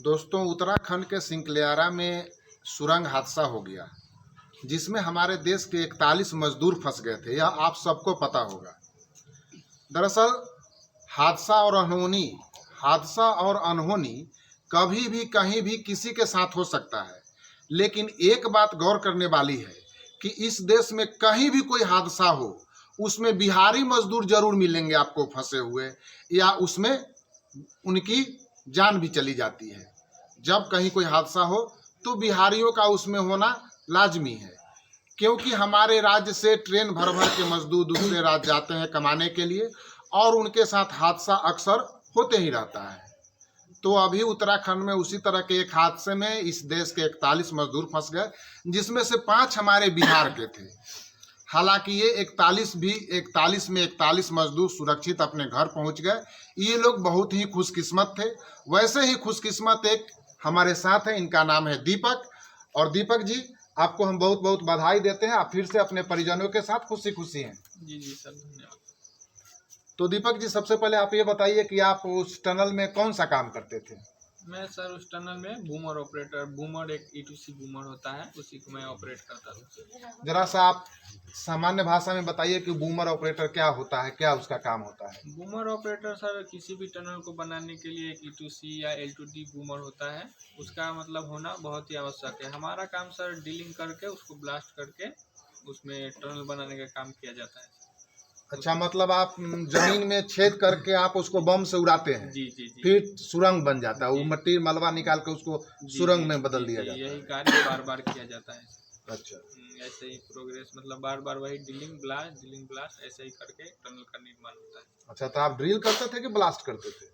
दोस्तों, उत्तराखंड के सिंकलेरा में सुरंग हादसा हो गया जिसमें हमारे देश के 41 मजदूर फंस गए थे। यह आप सबको पता होगा। दरअसल हादसा और अनहोनी कभी भी कहीं भी किसी के साथ हो सकता है, लेकिन एक बात गौर करने वाली है कि इस देश में कहीं भी कोई हादसा हो, उसमें बिहारी मजदूर जरूर मिलेंगे आपको फंसे हुए, या उसमें उनकी जान भी चली जाती है। जब कहीं कोई हादसा हो तो बिहारियों का उसमें होना लाजमी है, क्योंकि हमारे राज्य से ट्रेन भर भर के मजदूर दूसरे राज्य जाते हैं कमाने के लिए, और उनके साथ हादसा अक्सर होते ही रहता है। तो अभी उत्तराखंड में उसी तरह के एक हादसे में इस देश के 41 मजदूर फंस गए, जिसमें से 5 हमारे बिहार के थे। हालांकि ये 41 में 41 मजदूर सुरक्षित अपने घर पहुंच गए। ये लोग बहुत ही खुशकिस्मत थे। वैसे ही खुशकिस्मत एक हमारे साथ है, इनका नाम है दीपक। और दीपक जी, आपको हम बहुत बहुत बधाई देते हैं। आप फिर से अपने परिजनों के साथ खुशी खुशी हैं। जी जी सर, धन्यवाद। तो दीपक जी, सबसे पहले आप ये बताइए कि आप उस टनल में कौन सा काम करते थे? मैं सर उस टनल में बूमर ऑपरेटर, बूमर एक E2C बूमर होता है, उसी को मैं ऑपरेट करता था। जरा सा आप सामान्य भाषा में बताइए कि बूमर ऑपरेटर क्या होता है, क्या उसका काम होता है? बूमर ऑपरेटर सर किसी भी टनल को बनाने के लिए एक E2C या L2D बूमर होता है, उसका मतलब होना बहुत ही आवश्यक है। हमारा काम सर डीलिंग करके उसको ब्लास्ट करके उसमें टनल बनाने का काम किया जाता है। अच्छा, मतलब आप जमीन में छेद करके आप उसको बम से उड़ाते हैं, जी जी जी। फिर सुरंग बन जाता है। वो जी। मट्टी मलबा निकाल के उसको जी सुरंग जी में बदल जी दिया जी, जाता यही है। कार्य बार बार किया जाता है। अच्छा ऐसे ही प्रोग्रेस मतलब बार बार वही डीलिंग ब्लास्ट ऐसे ही करके टनल का निर्माण होता है। अच्छा, तो आप ड्रिल करते थे कि ब्लास्ट करते थे?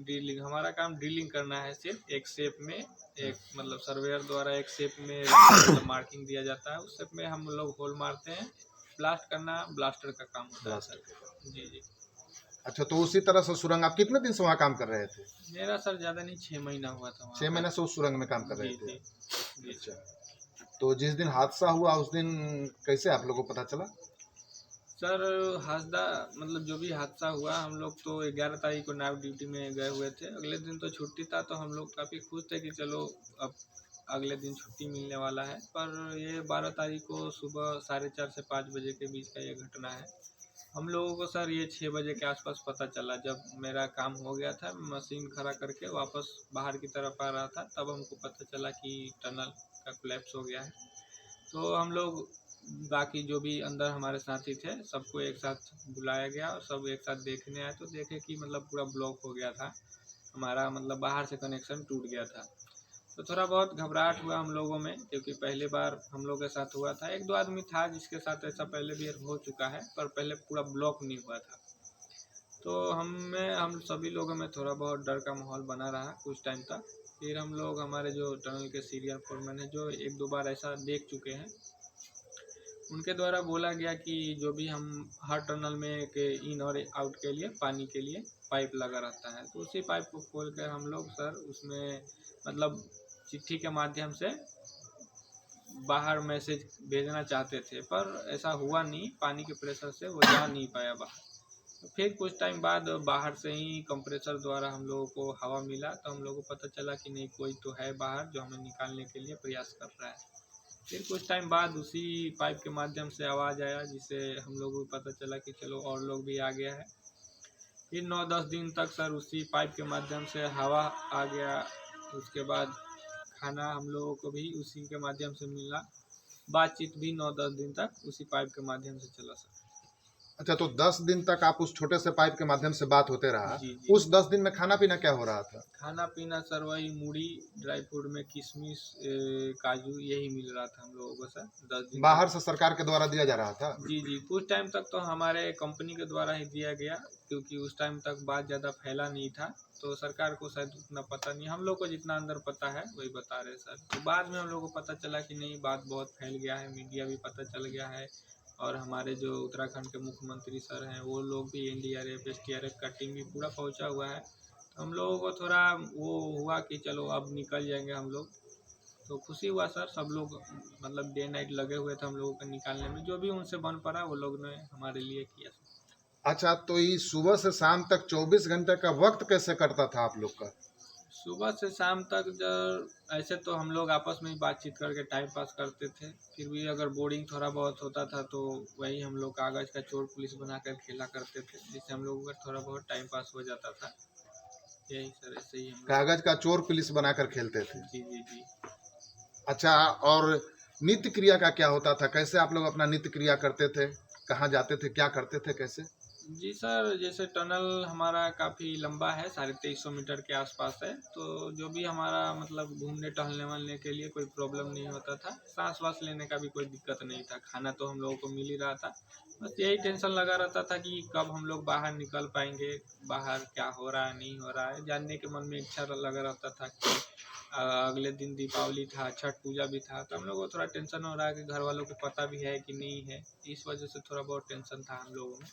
डीलिंग हमारा काम ड्रिलिंग करना है। सिर्फ एक शेप में, एक मतलब सर्वेयर द्वारा एक शेप में मतलब मार्किंग दिया जाता है, उस शेप में हम लोग होल मारते हैं। ब्लास्ट करना ब्लास्टर का काम होता है सर। जी जी। अच्छा, तो उसी तरह से सुरंग आप कितने दिन से वहाँ काम कर रहे थे? मेरा सर ज़्यादा नहीं, 6 महीना हुआ था वहाँ 6 पर। महीने से उस सुरंग में काम कर रहे जी थे? जी जी। अच्छा, तो जिस दिन हादसा हुआ उस दिन कैसे आप लोगों को पता चला? सर हादसा मतलब जो भी हादसा हुआ, हम लोग तो 11 तारीख को नाइट ड्यूटी में गए हुए थे। अगले दिन तो छुट्टी था, तो हम लोग काफ़ी खुश थे कि चलो अब अगले दिन छुट्टी मिलने वाला है। पर ये 12 तारीख को सुबह 4:30 से 5 बजे के बीच का ये घटना है। हम लोगों को सर ये 6 बजे के आसपास पता चला। जब मेरा काम हो गया था, मशीन खड़ा करके वापस बाहर की तरफ आ रहा था, तब हमको पता चला कि टनल का कोलैप्स हो गया है। तो हम लोग बाकी जो भी अंदर हमारे साथी थे सबको एक साथ बुलाया गया और सब एक साथ देखने आए, तो देखे कि मतलब पूरा ब्लॉक हो गया था हमारा, मतलब बाहर से कनेक्शन टूट गया था। तो थोड़ा बहुत घबराहट हुआ हम लोगों में, क्योंकि पहली बार हम लोग के साथ हुआ था। एक दो आदमी था जिसके साथ ऐसा पहले भी हो चुका है, पर पहले पूरा ब्लॉक नहीं हुआ था। तो हम सभी लोगों में थोड़ा बहुत डर का माहौल बना रहा कुछ टाइम तक। फिर हम लोग, हमारे जो टनल के सीनियर फोरमैन है, जो एक दो बार ऐसा देख चुके हैं, उनके द्वारा बोला गया कि जो भी हम हर टनल में एक इन और आउट के लिए पानी के लिए पाइप लगा रहता है, तो उसी पाइप को खोल कर हम लोग सर उसमें मतलब चिट्ठी के माध्यम से बाहर मैसेज भेजना चाहते थे, पर ऐसा हुआ नहीं। पानी के प्रेशर से वो जा नहीं पाया बाहर। तो फिर कुछ टाइम बाद बाहर से ही कंप्रेसर द्वारा हम लोगों को हवा मिला, तो हम लोगों को पता चला कि नहीं, कोई तो है बाहर जो हमें निकालने के लिए प्रयास कर रहा है। फिर कुछ टाइम बाद उसी पाइप के माध्यम से आवाज़ आया, जिससे हम लोगों को पता चला कि चलो और लोग भी आ गया है। फिर 9-10 दिन तक सर उसी पाइप के माध्यम से हवा आ गया। उसके बाद खाना हम लोगों को भी उसी के माध्यम से मिला। बातचीत भी 9-10 दिन तक उसी पाइप के माध्यम से चला सर। अच्छा, तो 10 दिन तक आप उस छोटे से पाइप के माध्यम से बात होते रहा। जी जी। उस 10 दिन में खाना पीना क्या हो रहा था? खाना पीना सर वही मूढ़ी, ड्राई फ्रूट में किशमिश, काजू, यही मिल रहा था हम लोगों को सर 10 दिन बाहर तक। से सरकार के द्वारा दिया जा रहा था? जी जी, कुछ टाइम तक तो हमारे कंपनी के द्वारा ही दिया गया, क्योंकि उस टाइम तक बात ज़्यादा फैला नहीं था, तो सरकार को शायद उतना पता नहीं। हम लोग को जितना अंदर पता है वही बता रहे सर। तो बाद में हम लोग को पता चला कि नहीं, बात बहुत फैल गया है, मीडिया भी पता चल गया है, और हमारे जो उत्तराखंड के मुख्यमंत्री सर हैं वो लोग भी, NDRF STRF का टीम भी पूरा पहुँचा हुआ है। तो हम लोगों को थोड़ा वो हुआ कि चलो अब निकल जाएंगे हम लोग। तो खुशी हुआ सर, सब लोग मतलब डे नाइट लगे हुए थे हम लोगों को निकालने में। जो भी उनसे बन पड़ा वो लोग ने हमारे लिए किया। अच्छा, तो ये सुबह से शाम तक 24 घंटे का वक्त कैसे कटता था आप लोग का? सुबह से शाम तक जब ऐसे तो हम लोग आपस में ही बातचीत करके टाइम पास करते थे। फिर भी अगर बोरिंग थोड़ा बहुत होता था तो वही हम लोग कागज़ का चोर पुलिस बनाकर खेला करते थे, जिससे हम लोगों का थोड़ा बहुत टाइम पास हो जाता था। यही सर, ऐसे ही हम लोग। कागज का चोर पुलिस बनाकर खेलते थे। जी जी जी। अच्छा, और नित्य क्रिया का क्या होता था? कैसे आप लोग अपना नित्य क्रिया करते थे? कहाँ जाते थे? क्या करते थे? कैसे? जी सर, जैसे टनल हमारा काफ़ी लंबा है, 2350 मीटर के आसपास है, तो जो भी हमारा मतलब घूमने टहलने वहलने के लिए कोई प्रॉब्लम नहीं होता था। सांस वास लेने का भी कोई दिक्कत नहीं था, खाना तो हम लोगों को मिल ही रहा था। बस यही टेंशन लगा रहता था कि कब हम लोग बाहर निकल पाएंगे, बाहर क्या हो रहा है नहीं हो रहा है, जानने के मन में इच्छा लगा रहता था कि अगले दिन दीपावली था, छठ पूजा भी था, तो हम लोग को थोड़ा टेंशन हो रहा है कि घर वालों को पता भी है कि नहीं है। इस वजह से थोड़ा बहुत टेंशन था हम लोगों में।